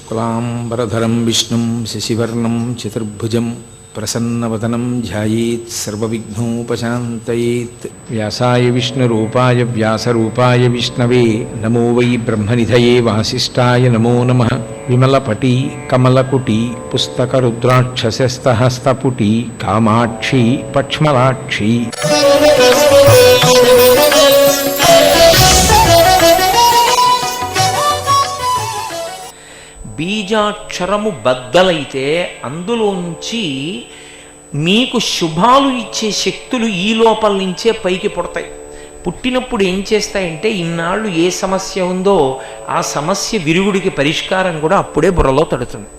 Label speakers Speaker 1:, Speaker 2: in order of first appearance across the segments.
Speaker 1: శుక్లాంబరధరం విష్ణుం శశివర్ణం చతుర్భుజం ప్రసన్నవదనం ధ్యాయేత్ సర్వవిఘ్నోపశాంతయేత్. వ్యాసాయ విష్ణురూపాయ వ్యాసరూపాయ విష్ణవే నమో వై బ్రహ్మనిధయే వాసిష్ఠాయ నమో నమః. విమలపటి కమలకుటి పుస్తకరుద్రాక్షసస్తహస్తపుటి కామాక్షి పక్ష్మలాక్షి.
Speaker 2: బీజాక్షరము బద్దలైతే అందులోంచి మీకు శుభాలు ఇచ్చే శక్తులు ఈ లోపల నుంచే పైకి పుడతాయి. పుట్టినప్పుడు ఏం చేస్తాయంటే ఇన్నాళ్ళు ఏ సమస్య ఉందో ఆ సమస్య విరుగుడికి పరిష్కారం కూడా అప్పుడే బుర్రలో తడుతుంది.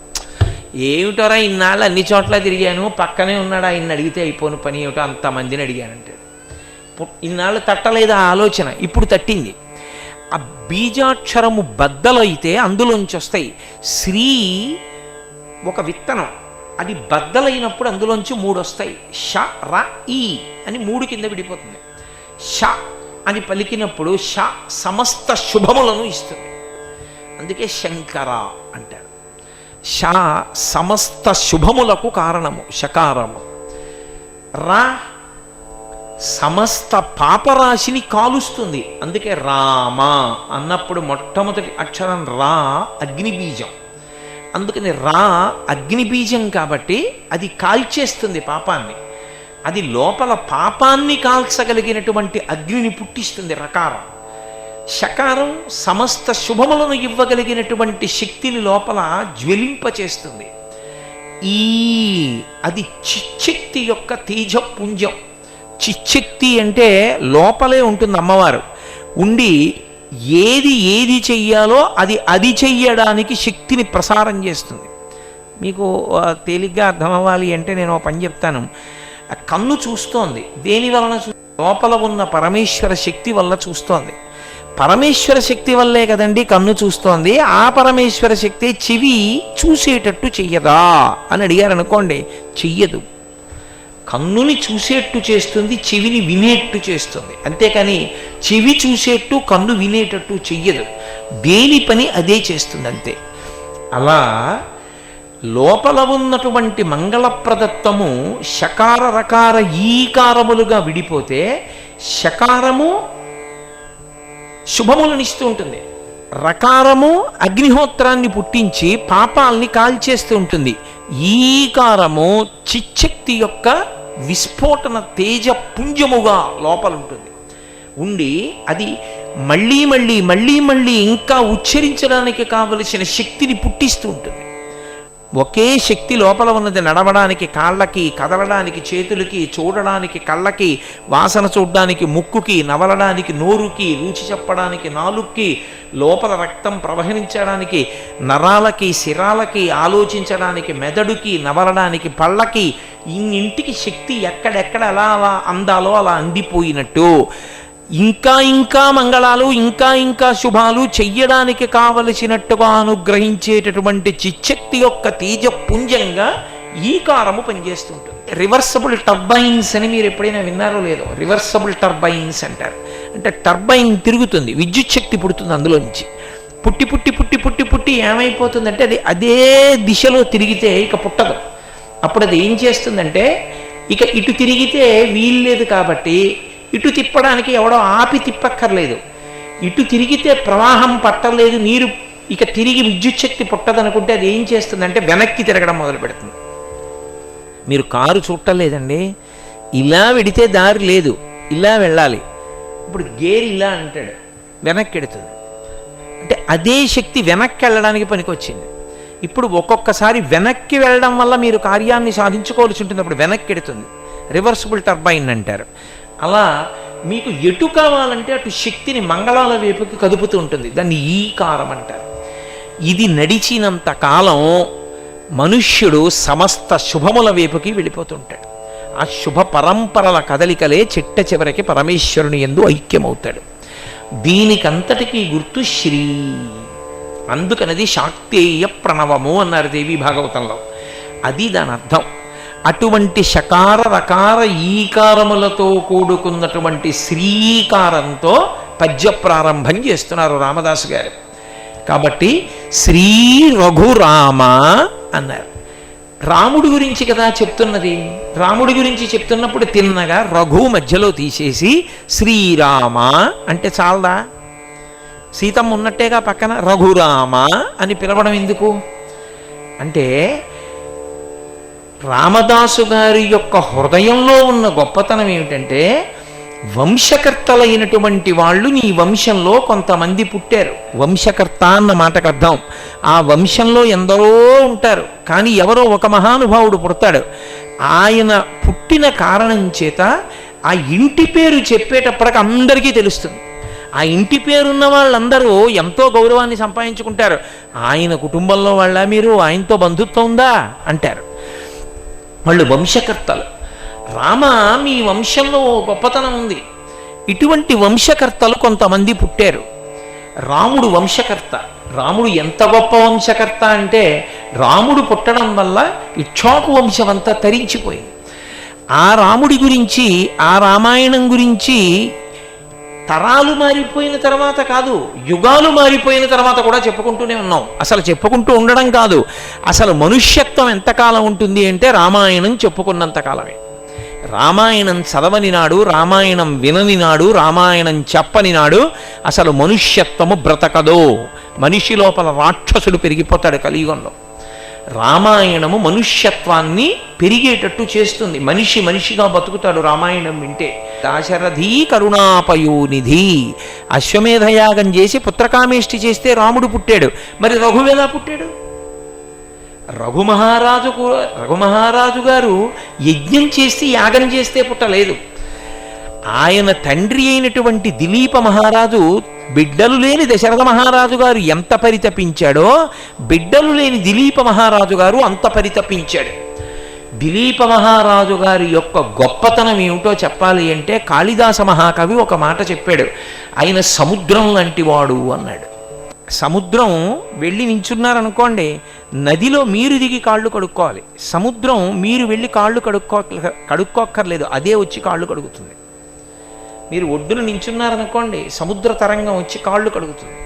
Speaker 2: ఏమిటోరా ఇన్నాళ్ళు అన్ని చోట్ల తిరిగాను, పక్కనే ఉన్నాడు ఆయన అడిగితే అయిపోను పని ఏమిటో అంతమందిని అడిగానంటే ఇన్నాళ్ళు తట్టలేదు ఆ ఆలోచన, ఇప్పుడు తట్టింది. ఆ బీజాక్షరము బద్దలైతే అందులోంచి వస్తాయి. శ్రీ ఒక విత్తనం, అది బద్దలైనప్పుడు అందులోంచి 3 వస్తాయి. ష ర ఈ అని 3 కింద విడిపోతుంది. ష అని పలికినప్పుడు ష సమస్త శుభములను ఇస్తుంది, అందుకే శంకర అంటారు. ష సమస్త శుభములకు కారణము శకారము. రా సమస్త పాపరాశిని కాలుస్తుంది, అందుకే రామ అన్నప్పుడు మొట్టమొదటి అక్షరం రా అగ్నిబీజం. అందుకని రా అగ్నిబీజం కాబట్టి అది కాల్చేస్తుంది పాపాన్ని, అది లోపల పాపాన్ని కాల్చగలిగినటువంటి అగ్నిని పుట్టిస్తుంది రకారం. శకారం సమస్త శుభములను ఇవ్వగలిగినటువంటి శక్తిని లోపల జ్వలింపచేస్తుంది. ఈ అది చిచ్చక్తి యొక్క తేజపుంజం. చిచ్చక్తి అంటే లోపలే ఉంటుంది అమ్మవారు ఉండి ఏది చెయ్యాలో అది చెయ్యడానికి శక్తిని ప్రసారం చేస్తుంది. మీకు తేలిగ్గా అర్థమవ్వాలి అంటే నేను ఒక పని చెప్తాను. కన్ను చూస్తోంది, దేని వలన లోపల ఉన్న పరమేశ్వర శక్తి వల్ల చూస్తోంది. పరమేశ్వర శక్తి వల్లే కదండి కన్ను చూస్తోంది. ఆ పరమేశ్వర శక్తి చెవి చూసేటట్టు చెయ్యదా అని అడిగారనుకోండి, చెయ్యదు. కన్నుని చూసేట్టు చేస్తుంది, చెవిని వినేట్టు చేస్తుంది, అంతేకాని చెవి చూసేట్టు కన్ను వినేటట్టు చెయ్యదు. దేని పని అదే చేస్తుంది అంతే. అలా లోపల ఉన్నటువంటి మంగళప్రదత్వము శకార రకార ఈకారములుగా విడిపోతే శకారము శుభములనిస్తూ ఉంటుంది, రకారము అగ్నిహోత్రాన్ని పుట్టించి పాపాల్ని కాల్చేస్తూ ఉంటుంది, ఈకారము చిచ్చక్తి యొక్క విస్ఫోటన తేజ పుంజముగా లోపల ఉంటుంది. ఉండి అది మళ్ళీ మళ్ళీ మళ్ళీ మళ్ళీ ఇంకా ఉచ్చరించడానికి కావలసిన శక్తిని పుట్టిస్తూ ఉంటుంది. ఒకే శక్తి లోపల ఉన్నది నడవడానికి కాళ్ళకి, కదలడానికి చేతులకి, చూడడానికి కళ్ళకి, వాసన చూడడానికి ముక్కుకి, నవలడానికి నోరుకి, రుచి చెప్పడానికి నాలుగుకి, లోపల రక్తం ప్రవహించడానికి నరాలకి, శిరాలకి, ఆలోచించడానికి మెదడుకి, నవలడానికి పళ్ళకి, ఇన్నింటికి శక్తి ఎక్కడెక్కడ అలా అలా అందాలో అలా అందిపోయినట్టు ఇంకా ఇంకా మంగళాలు ఇంకా ఇంకా శుభాలు చెయ్యడానికి కావలసినట్టుగా అనుగ్రహించేటటువంటి చిచ్చక్తి యొక్క తేజపుంజంగా ఈకారము పనిచేస్తుంటుంది. రివర్సబుల్ టర్బైన్స్ అని మీరు ఎప్పుడైనా విన్నారో లేదో, రివర్సబుల్ టర్బైన్స్ అంటారు. అంటే టర్బైన్ తిరుగుతుంది, విద్యుత్ శక్తి పుడుతుంది అందులోంచి. పుట్టి పుట్టి పుట్టి పుట్టి పుట్టి ఏమైపోతుందంటే అది అదే దిశలో తిరిగితే ఇక పుట్టదు. అప్పుడు అది ఏం చేస్తుందంటే ఇక ఇటు తిరిగితే వీల్లేదు కాబట్టి ఇటు తిప్పడానికి ఎవడో ఆపి తిప్పక్కర్లేదు. ఇటు తిరిగితే ప్రవాహం పట్టలేదు, నీరు ఇక తిరిగి విద్యుత్ శక్తి పుట్టదనుకుంటే అది ఏం చేస్తుందంటే వెనక్కి తిరగడం మొదలు పెడుతుంది. మీరు కారు చూడలేదండి, ఇలా వెడితే దారి లేదు, ఇలా వెళ్ళాలి. ఇప్పుడు గేర్ ఇలా అంటాడు, వెనక్కి ఎడుతుంది. అంటే అదే శక్తి వెనక్కి వెళ్ళడానికి పనికొచ్చింది. ఇప్పుడు ఒక్కొక్కసారి వెనక్కి వెళ్ళడం వల్ల మీరు కార్యాన్ని సాధించుకోవాల్సి ఉంటుంది, అప్పుడు వెనక్కి ఎడుతుంది. రివర్సిబుల్ టర్బైన్ అంటారు. అలా మీకు ఎటు కావాలంటే అటు శక్తిని మంగళాల వైపుకి కదుపుతూ ఉంటుంది, దాన్ని ఈకారం అంటారు. ఇది నడిచినంత కాలం మనుష్యుడు సమస్త శుభముల వైపుకి వెళ్ళిపోతుంటాడు. ఆ శుభ పరంపరల కదలికలే చిట్ట చివరికి పరమేశ్వరుని యందు ఐక్యమవుతాడు. దీనికంతటికీ గుర్తు శ్రీ. అందుకనది శాక్తేయ ప్రణవము అన్నారు దేవి భాగవతంలో. అది దాని అర్థం. అటువంటి శకార రకార ఈకారములతో కూడుకున్నటువంటి శ్రీకారంతో పద్య ప్రారంభం చేస్తున్నారు రామదాసు గారు. కాబట్టి శ్రీ రఘురామ అన్నారు. రాముడి గురించి కదా చెప్తున్నది. రాముడి గురించి చెప్తున్నప్పుడు తిన్నగా రఘు మధ్యలో తీసేసి శ్రీరామ అంటే చాలదా? సీతమ్మ ఉన్నట్టేగా పక్కన రఘురామ అని పిలవడం ఎందుకు అంటే, రామదాసు గారి యొక్క హృదయంలో ఉన్న గొప్పతనం ఏమిటంటే, వంశకర్తలైనటువంటి వాళ్ళు నీ వంశంలో కొంతమంది పుట్టారు. వంశకర్త అన్న మాటకు అర్థం ఆ వంశంలో ఎందరో ఉంటారు, కానీ ఎవరో ఒక మహానుభావుడు పుడతాడు. ఆయన పుట్టిన కారణం చేత ఆ ఇంటి పేరు చెప్పేటప్పటికి అందరికీ తెలుస్తుంది. ఆ ఇంటి పేరున్న వాళ్ళందరూ ఎంతో గౌరవాన్ని సంపాదించుకుంటారు. ఆయన కుటుంబంలో వాళ్ళ మీరు, ఆయనతో బంధుత్వం ఉందా అంటారు. వాళ్ళు వంశకర్తలు. రామ మీ వంశంలో గొప్పతనం ఉంది. ఇటువంటి వంశకర్తలు కొంతమంది పుట్టారు. రాముడు వంశకర్త. రాముడు ఎంత గొప్ప వంశకర్త అంటే, రాముడు పుట్టడం వల్ల ఇక్ష్వాకు వంశం అంతా తరించిపోయింది. ఆ రాముడి గురించి, ఆ రామాయణం గురించి తరాలు మారిపోయిన తర్వాత కాదు, యుగాలు మారిపోయిన తర్వాత కూడా చెప్పుకుంటూనే ఉన్నాం. అసలు చెప్పుకుంటూ ఉండడం కాదు, అసలు మనుష్యత్వం ఎంతకాలం ఉంటుంది అంటే రామాయణం చెప్పుకున్నంత కాలమే. రామాయణం చదవని నాడు, రామాయణం వినని నాడు, రామాయణం చెప్పని నాడు అసలు మనుష్యత్వము బ్రతకదో. మనిషి లోపల రాక్షసుడు పెరిగిపోతాడు కలియుగంలో. రామాయణము మనుష్యత్వాన్ని పెరిగేటట్టు చేస్తుంది. మనిషి మనిషిగా బతుకుతాడు రామాయణం వింటే. దాశరథీ కరుణాపయోనిధి. అశ్వమేధయాగం చేసి పుత్రకామేష్టి చేస్తే రాముడు పుట్టాడు. మరి రఘువు ఎలా పుట్టాడు? రఘుమహారాజు గారు యజ్ఞం చేసి యాగం చేస్తే పుట్టలేదు. ఆయన తండ్రి అయినటువంటి దిలీప మహారాజు బిడ్డలు లేని దశరథ మహారాజు గారు ఎంత పరితపించాడో, బిడ్డలు లేని దిలీప మహారాజు గారు అంత పరితపించాడు. దిలీప మహారాజు గారి యొక్క గొప్పతనం ఏమిటో చెప్పాలి అంటే, కాళిదాస మహాకవి ఒక మాట చెప్పాడు. ఆయన సముద్రం లాంటి వాడు అన్నాడు. సముద్రం వెళ్ళి నించున్నారనుకోండి, నదిలో మీరు దిగి కాళ్ళు కడుక్కోవాలి. సముద్రం మీరు వెళ్ళి కాళ్ళు కడుక్కోక్కర్లేదు, అదే వచ్చి కాళ్ళు కడుగుతుంది. మీరు ఒడ్డున నించున్నారనుకోండి, సముద్ర తరంగం వచ్చి కాళ్ళు కడుగుతుంది.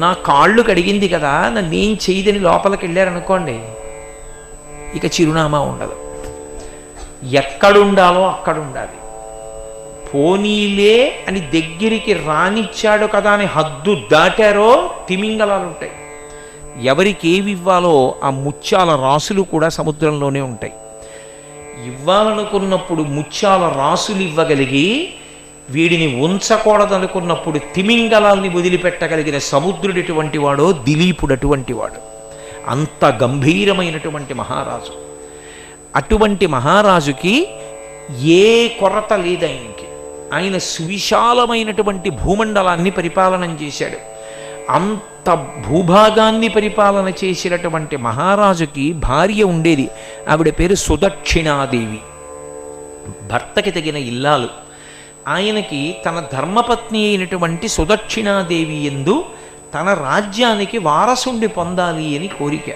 Speaker 2: నా కాళ్ళు కడిగింది కదా, నన్ను ఏం చేయదని లోపలికి వెళ్ళారనుకోండి, ఇక చిరునామా ఉండదు. ఎక్కడుండాలో అక్కడ ఉండాలి. పోనీలే అని దగ్గరికి రానిచ్చాడు కదా అని హద్దు దాటారో తిమింగలాలు ఉంటాయి. ఎవరికి ఏవి ఇవ్వాలో ఆ ముత్యాల రాసులు కూడా సముద్రంలోనే ఉంటాయి. ఇవ్వాలనుకున్నప్పుడు ముత్యాల రాసులు ఇవ్వగలిగి, వీడిని ఉంచకూడదనుకున్నప్పుడు తిమింగలాల్ని వదిలిపెట్టగలిగిన సముద్రుడు ఎటువంటి వాడో దిలీపుడు అటువంటి వాడు. అంత గంభీరమైనటువంటి మహారాజు. అటువంటి మహారాజుకి ఏ కొరత లేదు ఆయనకి. ఆయన సువిశాలమైనటువంటి భూమండలాన్ని పరిపాలన చేశాడు. అంత భూభాగాన్ని పరిపాలన చేసినటువంటి మహారాజుకి భార్య ఉండేది. ఆవిడ పేరు సుదక్షిణాదేవి. భర్తకి తగిన ఇల్లాలు. ఆయనకి తన ధర్మపత్ని అయినటువంటి సుదక్షిణాదేవి యందు తన రాజ్యానికి వారసుండి పొందాలి అని కోరిక.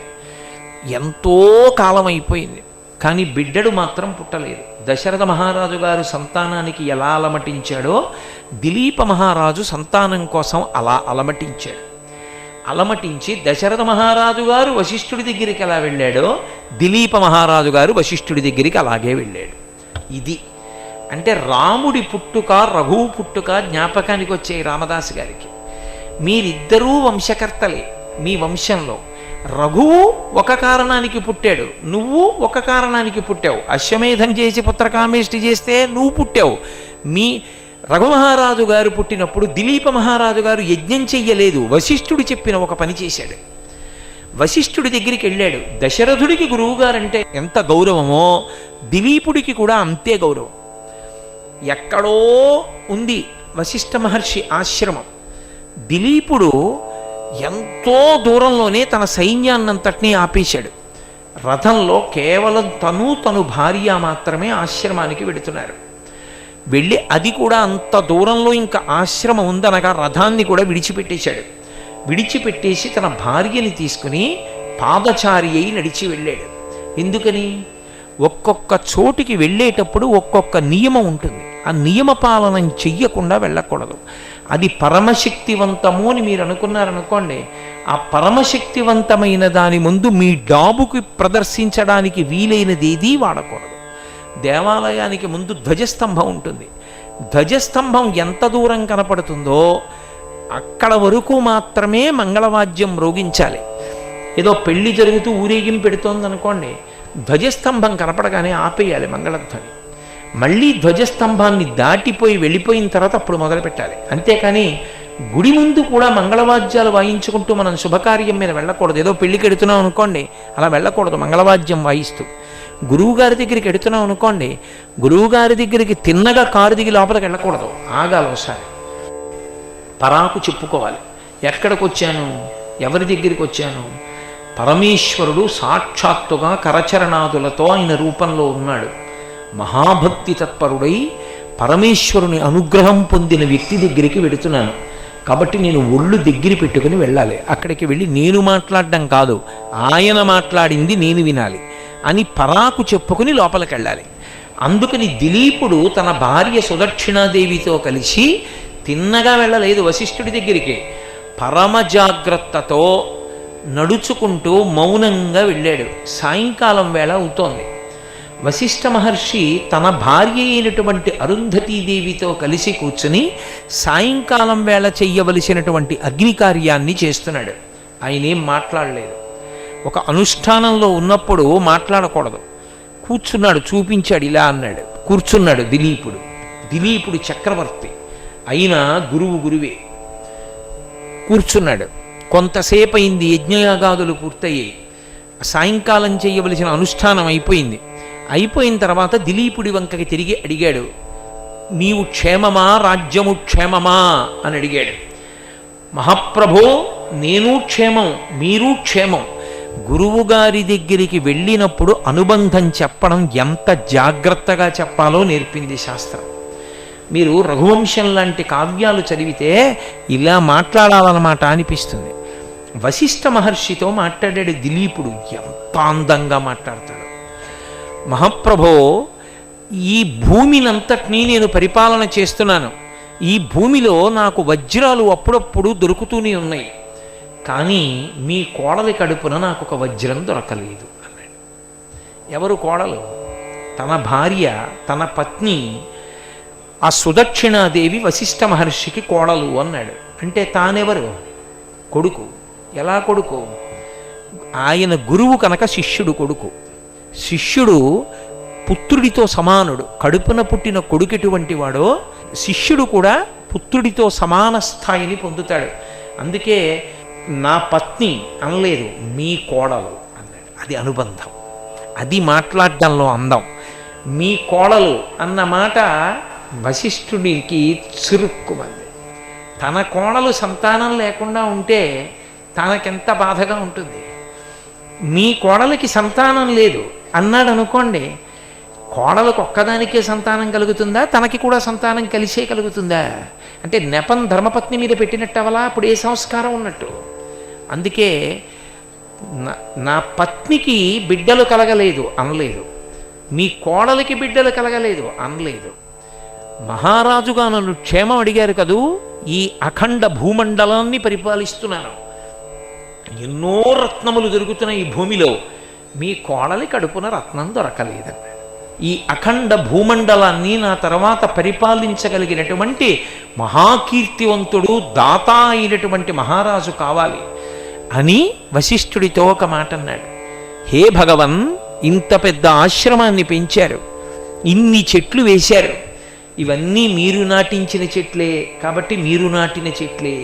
Speaker 2: ఎంతో కాలం అయిపోయింది, కానీ బిడ్డడు మాత్రం పుట్టలేదు. దశరథ మహారాజు గారు సంతానానికి ఎలా అలమటించాడో, దిలీప మహారాజు సంతానం కోసం అలా అలమటించాడు. అలమటించి దశరథ మహారాజు గారు వశిష్ఠుడి దగ్గరికి ఎలా వెళ్ళాడో, దిలీప మహారాజు గారు వశిష్ఠుడి దగ్గరికి అలాగే వెళ్ళాడు. ఇది అంటే రాముడి పుట్టుక, రఘువు పుట్టుక జ్ఞాపకానికి వచ్చాయి రామదాసు గారికి. మీరిద్దరూ వంశకర్తలే. మీ వంశంలో రఘువు ఒక కారణానికి పుట్టాడు, నువ్వు ఒక కారణానికి పుట్టావు. అశ్వమేధం చేసి పుత్రకామేష్టి చేస్తే నువ్వు పుట్టావు. మీ రఘుమహారాజు గారు పుట్టినప్పుడు దిలీప మహారాజు గారు యజ్ఞం చెయ్యలేదు, వశిష్ఠుడు చెప్పిన ఒక పని చేశాడు. వశిష్ఠుడి దగ్గరికి వెళ్ళాడు. దశరథుడికి గురువుగారంటే ఎంత గౌరవమో దిలీపుడికి కూడా అంతే గౌరవం. ఎక్కడో ఉంది వశిష్ఠ మహర్షి ఆశ్రమం. దిలీపుడు ఎంతో దూరంలోనే తన సైన్యాన్నంతటినీ ఆపేశాడు. రథంలో కేవలం తను భార్య మాత్రమే ఆశ్రమానికి వెడుతున్నారు. వెళ్ళి అది కూడా అంత దూరంలో ఇంకా ఆశ్రమం ఉందనగా రథాన్ని కూడా విడిచిపెట్టేశాడు. విడిచిపెట్టేసి తన భార్యని తీసుకుని పాదచారి అయి నడిచి వెళ్ళాడు. ఎందుకని? ఒక్కొక్క చోటికి వెళ్ళేటప్పుడు ఒక్కొక్క నియమం ఉంటుంది. ఆ నియమ పాలన చెయ్యకుండా వెళ్ళకూడదు. అది పరమశక్తివంతము అని మీరు అనుకున్నారనుకోండి, ఆ ఆ పరమశక్తివంతమైన దాని ముందు మీ డాబుకి ప్రదర్శించడానికి వీలైనదేదీ వాడకూడదు. దేవాలయానికి ముందు ధ్వజస్తంభం ఉంటుంది. ధ్వజస్తంభం ఎంత దూరం కనపడుతుందో అక్కడ వరకు మాత్రమే మంగళవాద్యం మ్రోగించాలి. ఏదో పెళ్లి జరుగుతూ ఊరేగింపు పెడుతోంది అనుకోండి, ధ్వజస్తంభం కనపడగానే ఆపేయాలి మంగళధ్వని. మళ్ళీ ధ్వజస్తంభాన్ని దాటిపోయి వెళ్ళిపోయిన తర్వాత అప్పుడు మొదలు పెట్టాలి. అంతేకాని గుడి ముందు కూడా మంగళవాద్యాలు వాయించుకుంటూ మనం శుభకార్యం మీద వెళ్ళకూడదు. ఏదో పెళ్లికి ఎడుతున్నాం అనుకోండి, అలా వెళ్ళకూడదు మంగళవాద్యం వాయిస్తూ. గురువుగారి దగ్గరికి ఎడుతున్నాం అనుకోండి, గురువుగారి దగ్గరికి తిన్నగా కారు దిగి లోపలికి వెళ్ళకూడదు, ఆగాలి ఒకసారి, పరాకు చెప్పుకోవాలి. ఎక్కడికి వచ్చాను, ఎవరి దగ్గరికి వచ్చాను? పరమేశ్వరుడు సాక్షాత్తుగా కరచరణాదులతో ఆయన రూపంలో ఉన్నాడు. మహాభక్తి తత్పరుడై పరమేశ్వరుని అనుగ్రహం పొందిన వ్యక్తి దగ్గరికి వెడుతున్నాను కాబట్టి నేను ఒళ్ళు దగ్గర పెట్టుకుని వెళ్ళాలి. అక్కడికి వెళ్ళి నేను మాట్లాడడం కాదు, ఆయన మాట్లాడింది నేను వినాలి అని పరాకు చెప్పుకుని లోపలికి వెళ్ళాలి. అందుకని దిలీపుడు తన భార్య సుదక్షిణాదేవితో కలిసి తిన్నగా వెళ్ళలేదు వశిష్ఠుడి దగ్గరికి. పరమ జాగ్రత్తతో నడుచుకుంటూ మౌనంగా వెళ్ళాడు. సాయంకాలం వేళ అవుతోంది. వశిష్ఠ మహర్షి తన భార్య అయినటువంటి అరుంధతీదేవితో కలిసి కూర్చుని సాయంకాలం వేళ చెయ్యవలసినటువంటి అగ్ని కార్యాన్ని చేస్తున్నాడు. ఆయన ఏం మాట్లాడలేదు. ఒక అనుష్ఠానంలో ఉన్నప్పుడు మాట్లాడకూడదు. కూర్చున్నాడు, చూపించాడు, ఇలా అన్నాడు. కూర్చున్నాడు దిలీపుడు. దిలీపుడు చక్రవర్తి అయినా గురువే. కూర్చున్నాడు. కొంతసేపు అయింది, యజ్ఞయాగాదులు పూర్తయ్యాయి. సాయంకాలం చేయవలసిన అనుష్ఠానం అయిపోయింది. అయిపోయిన తర్వాత దిలీపుడి వంకకి తిరిగి అడిగాడు, నీవు క్షేమమా, రాజ్యము క్షేమమా అని అడిగాడు. మహాప్రభో, నేను క్షేమం, మీరు క్షేమం. గురువుగారి దగ్గరికి వెళ్ళినప్పుడు అనుబంధం చెప్పడం ఎంత జాగ్రత్తగా చెప్పాలో నేర్పింది శాస్త్రం. మీరు రఘువంశం లాంటి కావ్యాలు చదివితే ఇలా మాట్లాడాలన్నమాట అనిపిస్తుంది. వశిష్ఠ మహర్షితో మాట్లాడాడు దిలీపుడు. ఎంత అందంగా మాట్లాడతాడు. మహాప్రభో, ఈ భూమినంతటినీ నేను పరిపాలన చేస్తున్నాను. ఈ భూమిలో నాకు వజ్రాలు అప్పుడప్పుడు దొరుకుతూనే ఉన్నాయి. కానీ మీ కోడలి కడుపున నాకు ఒక వజ్రం దొరకలేదు అన్నాడు. ఎవరు కోడలు? తన భార్య, తన పత్ని ఆ సుదక్షిణాదేవి వశిష్ఠ మహర్షికి కోడలు అన్నాడు. అంటే తానెవరు? కొడుకు. ఎలా కొడుకు? ఆయన గురువు కనుక శిష్యుడు కొడుకు. శిష్యుడు పుత్రుడితో సమానుడు. కడుపున పుట్టిన కొడుకు ఎటువంటి వాడో శిష్యుడు కూడా పుత్రుడితో సమాన స్థాయిని పొందుతాడు. అందుకే నా పత్ని అనలేదు, మీ కోడలు అన్నాడు. అది అనుబంధం, అది మాట్లాడడంలో అందం. మీ కోడలు అన్న మాట వశిష్ఠుడికి చురుక్కుమంది. తన కోడలు సంతానం లేకుండా ఉంటే తనకెంత బాధగా ఉంటుంది. మీ కోడలికి సంతానం లేదు అన్నాడు అనుకోండి, కోడలకు ఒక్కదానికే సంతానం కలుగుతుందా, తనకి కూడా సంతానం కలిసే కలుగుతుందా? అంటే నెపం ధర్మపత్ని మీద పెట్టినట్టు అవలా అప్పుడు ఏ సంస్కారం ఉన్నట్టు. అందుకే నా పత్నికి బిడ్డలు కలగలేదు అనలేదు, మీ కోడలికి బిడ్డలు కలగలేదు అనలేదు. మహారాజుగా నన్ను క్షేమం అడిగారు కదూ, ఈ అఖండ భూమండలాన్ని పరిపాలిస్తున్నాను, ఎన్నో రత్నములు దొరుకుతున్నాయి ఈ భూమిలో, మీ కోడలి కడుపున రత్నం దొరకలేదన్నాడు. ఈ అఖండ భూమండలాన్ని నా తర్వాత పరిపాలించగలిగినటువంటి మహాకీర్తివంతుడు, దాత అయినటువంటి మహారాజు కావాలి అని వశిష్ఠుడితో ఒక మాట అన్నాడు. హే భగవన్, ఇంత పెద్ద ఆశ్రమాన్ని పెంచారు, ఇన్ని చెట్లు వేశారు, ఇవన్నీ మీరు నాటించిన చెట్లే కాబట్టి మీరు నాటిన చెట్లే.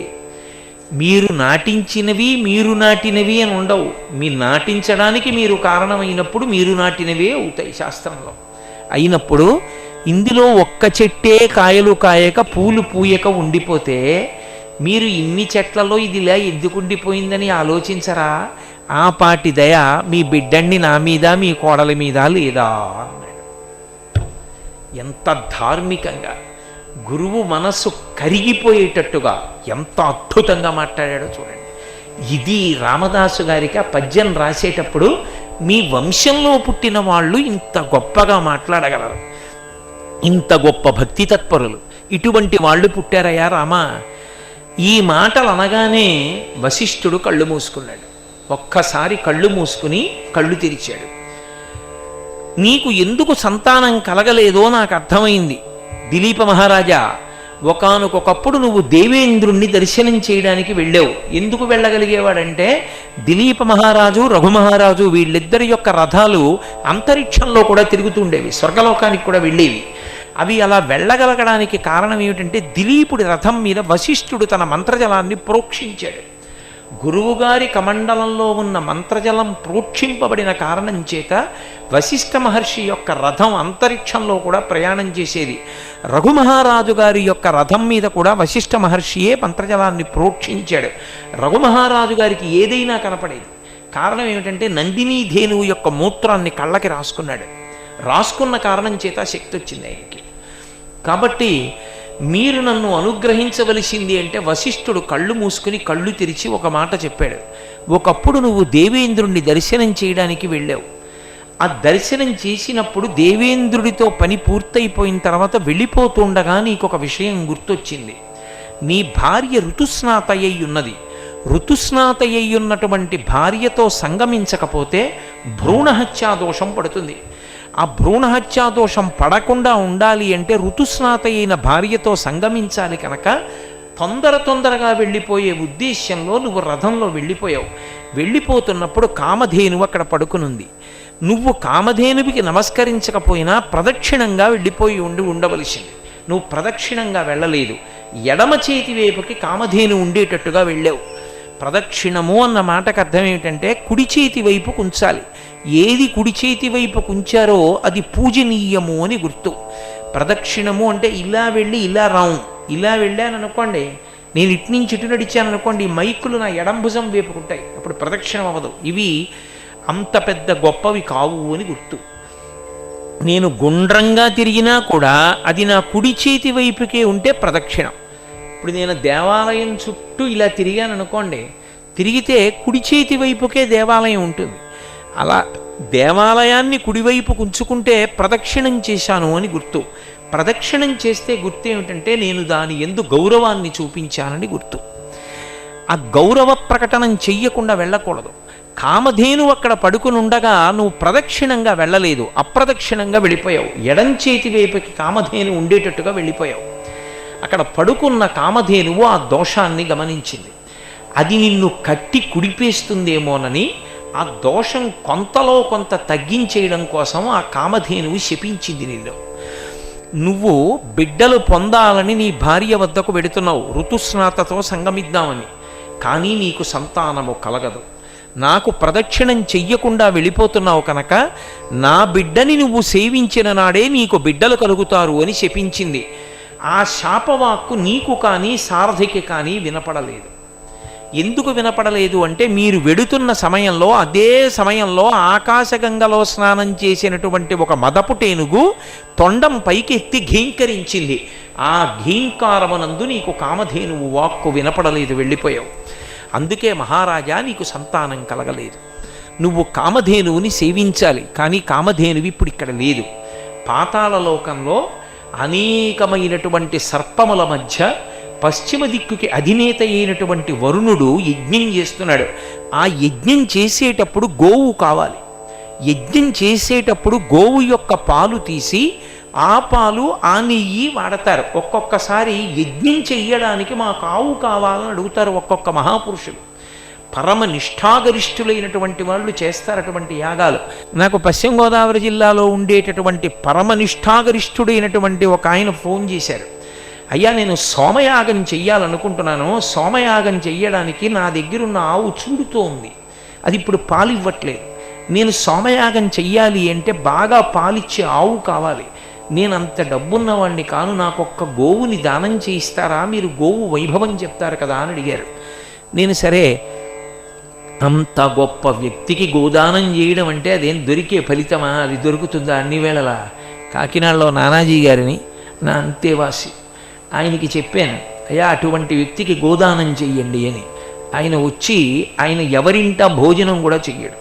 Speaker 2: మీరు నాటించినవి మీరు నాటినవి అని ఉండవు. మీరు నాటించడానికి మీరు కారణమైనప్పుడు మీరు నాటినవే అవుతాయి శాస్త్రంలో. అయినప్పుడు ఇందులో ఒక్క చెట్టే కాయలు కాయక పూలు పూయక ఉండిపోతే మీరు ఇన్ని చెట్లలో ఇది ఇలా ఎందుకు ఉండిపోయిందని ఆలోచించరా? ఆ పాటి దయ మీ బిడ్డన్ని నా మీద, మీ కోడల మీద లేదా అన్నాడు. ఎంత ధార్మికంగా, గురువు మనస్సు కరిగిపోయేటట్టుగా ఎంత అద్భుతంగా మాట్లాడాడో చూడండి. ఇది రామదాసు గారికి ఆ పద్యం రాసేటప్పుడు మీ వంశంలో పుట్టిన వాళ్ళు ఇంత గొప్పగా మాట్లాడగలరు, ఇంత గొప్ప భక్తి తత్పరులు, ఇటువంటి వాళ్ళు పుట్టారయ్యా రామా. ఈ మాటలు అనగానే వశిష్ఠుడు కళ్ళు మూసుకున్నాడు. ఒక్కసారి కళ్ళు మూసుకుని కళ్ళు తెరిచాడు. నీకు ఎందుకు సంతానం కలగలేదో నాకు అర్థమైంది దిలీప మహారాజా. ఒకానొకప్పుడు నువ్వు దేవేంద్రుణ్ణి దర్శనం చేయడానికి వెళ్ళావు. ఎందుకు వెళ్ళగలిగేవాడంటే దిలీప మహారాజు రఘుమహారాజు వీళ్ళిద్దరి యొక్క రథాలు అంతరిక్షంలో కూడా తిరుగుతుండేవి, స్వర్గలోకానికి కూడా వెళ్ళేవి. అవి అలా వెళ్ళగలగడానికి కారణం ఏమిటంటే దిలీపుడి రథం మీద వశిష్ఠుడు తన మంత్రజలాన్ని ప్రోక్షించాడు. గురువుగారి కమండలంలో ఉన్న మంత్రజలం ప్రోక్షింపబడిన కారణం చేత వశిష్ఠ మహర్షి యొక్క రథం అంతరిక్షంలో కూడా ప్రయాణం చేసేది. రఘుమహారాజు గారి యొక్క రథం మీద కూడా వశిష్ఠ మహర్షియే మంత్రజలాన్ని ప్రోక్షించాడు. రఘుమహారాజు గారికి ఏదైనా కనపడేది. కారణం ఏమిటంటే నందినీ ధేనువు యొక్క మూత్రాన్ని కళ్ళకి రాసుకున్నాడు. రాసుకున్న కారణం చేత శక్తి వచ్చింది ఆయనకి. కాబట్టి మీరు నన్ను అనుగ్రహించవలసింది అంటే వశిష్ఠుడు కళ్ళు మూసుకుని కళ్ళు తెరిచి ఒక మాట చెప్పాడు. ఒకప్పుడు నువ్వు దేవేంద్రుణ్ణి దర్శనం చేయడానికి వెళ్ళావు. ఆ దర్శనం చేసినప్పుడు దేవేంద్రుడితో పని పూర్తయిపోయిన తర్వాత వెళ్ళిపోతుండగా నీకు ఒక విషయం గుర్తొచ్చింది. నీ భార్య ఋతుస్నాతయ్యి ఉన్నది. ఋతుస్నాతయ్యి ఉన్నటువంటి భార్యతో సంగమించకపోతే భ్రూణహత్యా దోషం పడుతుంది. ఆ భ్రూణహత్యా దోషం పడకుండా ఉండాలి అంటే ఋతుస్నాత అయిన భార్యతో సంగమించాలి. కనుక తొందరగా వెళ్ళిపోయే ఉద్దేశ్యంలో నువ్వు రథంలో వెళ్ళిపోయావు. వెళ్ళిపోతున్నప్పుడు కామధేనువు అక్కడ పడుకునుంది. నువ్వు కామధేనువికి నమస్కరించకపోయినా ప్రదక్షిణంగా వెళ్ళిపోయి ఉండవలసింది. నువ్వు ప్రదక్షిణంగా వెళ్ళలేదు. ఎడమ చేతి వైపుకి కామధేను ఉండేటట్టుగా వెళ్ళావు. ప్రదక్షిణము అన్న మాటకు అర్థం ఏమిటంటే కుడి చేతి వైపు కుంచాలి. ఏది కుడి చేతి వైపు కుంచారో అది పూజనీయము అని గుర్తు. ప్రదక్షిణము అంటే ఇలా వెళ్ళి ఇలా రావు. ఇలా వెళ్ళాను అనుకోండి, నేను ఇటు నుంచి ఇటు నడిచాను అనుకోండి, ఈ మైకులు నా ఎడంభుజం వేపుకుంటాయి, అప్పుడు ప్రదక్షిణం అవ్వదు. ఇవి అంత పెద్ద గొప్పవి కావు అని గుర్తు. నేను గుండ్రంగా తిరిగినా కూడా అది నా కుడి చేతి వైపుకే ఉంటే ప్రదక్షిణం. ఇప్పుడు నేను దేవాలయం చుట్టూ ఇలా తిరిగాను అనుకోండి, తిరిగితే కుడి చేతి వైపుకే దేవాలయం ఉంటుంది. అలా దేవాలయాన్ని కుడివైపు ఉంచుకుంటే ప్రదక్షిణం చేశాను అని గుర్తు. ప్రదక్షిణం చేస్తే గుర్తు ఏమిటంటే నేను దాని యందు గౌరవాన్ని చూపించానని గుర్తు. ఆ గౌరవ ప్రకటనం చెయ్యకుండా వెళ్ళకూడదు. కామధేను అక్కడ పడుకుని ఉండగా నువ్వు ప్రదక్షిణంగా వెళ్ళలేదు, అప్రదక్షిణంగా వెళ్ళిపోయావు. ఎడం చేతి వైపుకి కామధేను ఉండేటట్టుగా వెళ్ళిపోయావు. అక్కడ పడుకున్న కామధేనువు ఆ దోషాన్ని గమనించింది. అది నిన్ను కట్టి కుడిపేస్తుందేమోనని ఆ దోషం కొంతలో కొంత తగ్గించేయడం కోసం ఆ కామధేనువు శపించింది నిన్ను. నువ్వు బిడ్డలు పొందాలని నీ భార్య వద్దకు వెడుతున్నావు, ఋతుస్నాతతో సంగమిద్దామని. కానీ నీకు సంతానము కలగదు. నాకు ప్రదక్షిణం చెయ్యకుండా వెళ్ళిపోతున్నావు కనుక నా బిడ్డని నువ్వు సేవించిన నాడే నీకు బిడ్డలు కలుగుతారు అని శపించింది. ఆ శాపవాక్కు నీకు కానీ సారథికి కానీ వినపడలేదు. ఎందుకు వినపడలేదు అంటే మీరు వెడుతున్న సమయంలో, అదే సమయంలో ఆకాశగంగలో స్నానం చేసినటువంటి ఒక మదపుటేనుగు తొండం పైకి ఎత్తి ఘీంకరించింది. ఆ ఘీంకారమునందు నీకు కామధేనువు వాక్కు వినపడలేదు, వెళ్ళిపోయావు. అందుకే మహారాజా నీకు సంతానం కలగలేదు. నువ్వు కామధేనువుని సేవించాలి, కానీ కామధేనువు ఇప్పుడు ఇక్కడ లేదు. పాతాళ లోకంలో అనేకమైనటువంటి సర్పముల మధ్య పశ్చిమ దిక్కుకి అధినేత అయినటువంటి వరుణుడు యజ్ఞం చేస్తున్నాడు. ఆ యజ్ఞం చేసేటప్పుడు గోవు కావాలి. యజ్ఞం చేసేటప్పుడు గోవు యొక్క పాలు తీసి ఆ పాలు ఆ నెయ్యి వాడతారు. ఒక్కొక్కసారి యజ్ఞం చెయ్యడానికి మాకు ఆవు కావాలని అడుగుతారు ఒక్కొక్క మహాపురుషులు. పరమ నిష్ఠాగరిష్ఠులైనటువంటి వాళ్ళు చేస్తారు అటువంటి యాగాలు. నాకు పశ్చిమ గోదావరి జిల్లాలో ఉండేటటువంటి పరమ నిష్ఠాగరిష్ఠుడైనటువంటి ఒక ఆయన ఫోన్ చేశారు. అయ్యా, నేను సోమయాగం చెయ్యాలనుకుంటున్నాను. సోమయాగం చెయ్యడానికి నా దగ్గరున్న ఆవు చూడుతూ ఉంది, అది ఇప్పుడు పాలు ఇవ్వట్లేదు. నేను సోమయాగం చెయ్యాలి అంటే బాగా పాలిచ్చే ఆవు కావాలి. నేను అంత డబ్బున్నవాడిని కాను, నాకు ఒక్క గోవుని దానం చేయిస్తారా, మీరు గోవు వైభవం చెప్తారు కదా అని అడిగారు. నేను సరే, అంత గొప్ప వ్యక్తికి గోదానం చేయడం అంటే అదేం దొరికే ఫలితమా, అది దొరుకుతుందా అన్ని వేళలా? కాకినాడలో నానాజీ గారిని నా అంతేవాసి ఆయనకి చెప్పాను, అయ్యా అటువంటి వ్యక్తికి గోదానం చెయ్యండి అని. ఆయన వచ్చి ఆయన ఎవరింట భోజనం కూడా చెయ్యడు.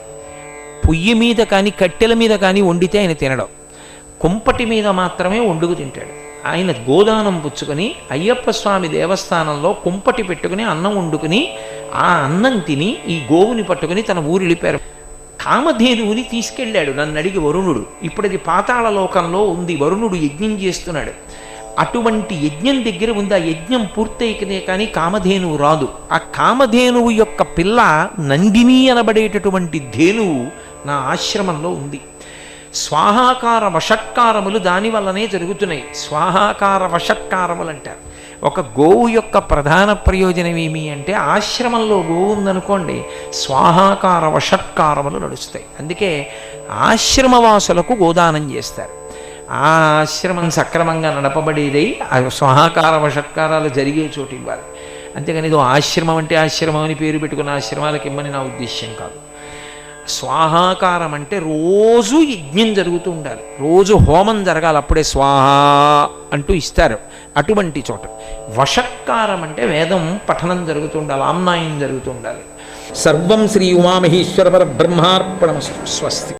Speaker 2: పొయ్యి మీద కానీ కట్టెల మీద కానీ వండితే ఆయన తినడం, కుంపటి మీద మాత్రమే వండుకు తింటాడు. ఆయన గోదానం పుచ్చుకొని అయ్యప్ప స్వామి దేవస్థానంలో కుంపటి పెట్టుకుని అన్నం వండుకుని ఆ అన్నం తిని ఈ గోవుని పట్టుకుని తన ఊరు వెళ్ళిపారు. కామధేనువుని తీసుకెళ్ళాడు నన్ను అడిగి వరుణుడు. ఇప్పుడు అది పాతాళ లోకంలో ఉంది, వరుణుడు యజ్ఞం చేస్తున్నాడు. అటువంటి యజ్ఞం దగ్గర ఉంది. ఆ యజ్ఞం పూర్తయికనే కానీ కామధేనువు రాదు. ఆ కామధేనువు యొక్క పిల్ల నందిని అనబడేటటువంటి ధేనువు నా ఆశ్రమంలో ఉంది. స్వాహాకార వషట్కారములు దానివల్లనే జరుగుతున్నాయి. స్వాహాకార వషట్కారములు అంటారు. ఒక గోవు యొక్క ప్రధాన ప్రయోజనం ఏమి అంటే, ఆశ్రమంలో గోవు ఉందనుకోండి స్వాహాకార వషట్కారములు నడుస్తాయి. అందుకే ఆశ్రమవాసులకు గోదానం చేస్తారు. ఆ ఆశ్రమం సక్రమంగా నడపబడేదై ఆ స్వాహాకార వషట్కారాలు జరిగే చోటు ఇవ్వాలి. అంతేగాని ఇదో ఆశ్రమం అంటే ఆశ్రమం అని పేరు పెట్టుకున్న ఆశ్రమాలకు ఇమ్మని నా ఉద్దేశ్యం కాదు. స్వాహాకారం అంటే రోజు యజ్ఞం జరుగుతూ ఉండాలి, రోజు హోమం జరగాలి, అప్పుడే స్వాహ అంటూ ఇస్తారు. అటువంటి చోట వషట్కారం అంటే వేదం పఠనం జరుగుతూ ఉండాలి, ఆమ్నాయం జరుగుతూ ఉండాలి. సర్వం శ్రీ ఉమామహేశ్వర పరబ్రహ్మార్పణమస్తు. స్వస్తి.